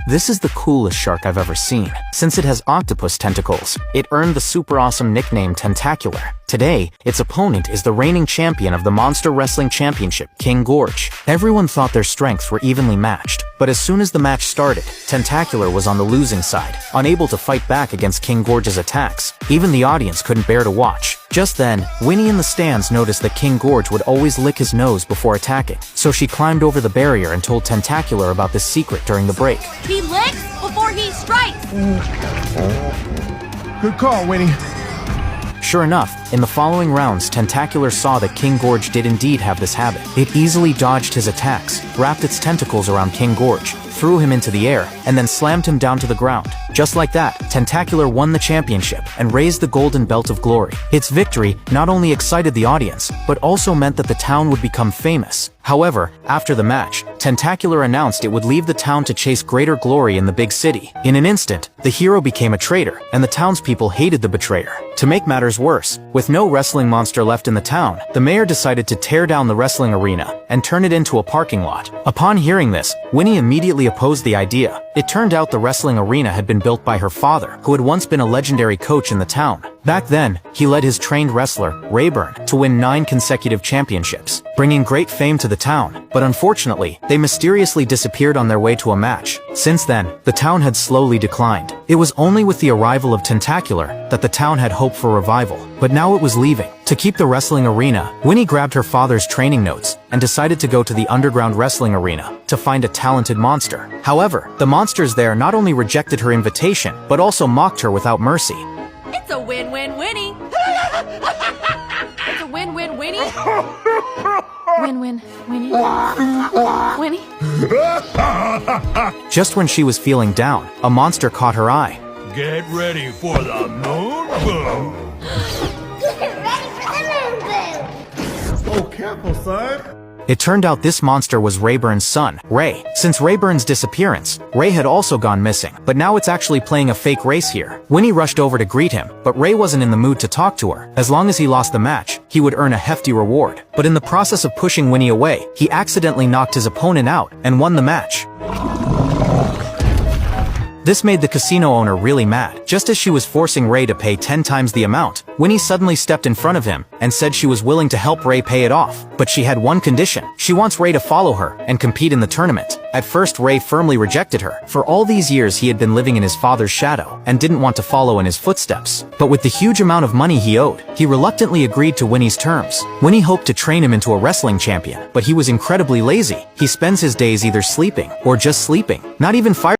This is the coolest shark I've ever seen. Since it has octopus tentacles, it earned the super awesome nickname Tentacular. Today, its opponent is the reigning champion of the Monster Wrestling Championship, King Gorge. Everyone thought their strengths were evenly matched, but as soon as the match started, Tentacular was on the losing side, unable to fight back against King Gorge's attacks. Even the audience couldn't bear to watch. Just then, Winnie in the stands noticed that King Gorge would always lick his nose before attacking, so she climbed over the barrier and told Tentacular about this secret during the break. He licks before he strikes! Good call, Winnie. Sure enough, in the following rounds, Tentacular saw that King Gorge did indeed have this habit. It easily dodged his attacks, wrapped its tentacles around King Gorge, threw him into the air, and then slammed him down to the ground. Just like that, Tentacular won the championship and raised the Golden Belt of Glory. Its victory not only excited the audience, but also meant that the town would become famous. However, after the match, Tentacular announced it would leave the town to chase greater glory in the big city. In an instant, the hero became a traitor, and the townspeople hated the betrayer. To make matters worse, with no wrestling monster left in the town, the mayor decided to tear down the wrestling arena and turn it into a parking lot. Upon hearing this, Winnie immediately opposed the idea. It turned out the wrestling arena had been built by her father, who had once been a legendary coach in the town. Back then, he led his trained wrestler, Rayburn, to win 9 consecutive championships, bringing great fame to the town. But unfortunately, they mysteriously disappeared on their way to a match. Since then, the town had slowly declined. It was only with the arrival of Tentacular that the town had hope for revival. But now it was leaving. To keep the wrestling arena, Winnie grabbed her father's training notes and decided to go to the underground wrestling arena to find a talented monster. However, the monsters there not only rejected her invitation, but also mocked her without mercy. It's a win-win-winnie! It's a win-win-winnie! Win-win-winnie. Winnie? Just when she was feeling down, a monster caught her eye. Get ready for the moon boom! Oh, careful, son. It turned out this monster was Rayburn's son, Ray. Since Rayburn's disappearance, Ray had also gone missing, but now it's actually playing a fake race here. Winnie rushed over to greet him, but Ray wasn't in the mood to talk to her. As long as he lost the match, he would earn a hefty reward. But in the process of pushing Winnie away, he accidentally knocked his opponent out and won the match. This made the casino owner really mad. Just as she was forcing Ray to pay 10 times the amount, Winnie suddenly stepped in front of him and said she was willing to help Ray pay it off. But she had one condition. She wants Ray to follow her and compete in the tournament. At first, Ray firmly rejected her. For all these years, he had been living in his father's shadow and didn't want to follow in his footsteps. But with the huge amount of money he owed, he reluctantly agreed to Winnie's terms. Winnie hoped to train him into a wrestling champion, but he was incredibly lazy. He spends his days either sleeping or just sleeping. Not even fire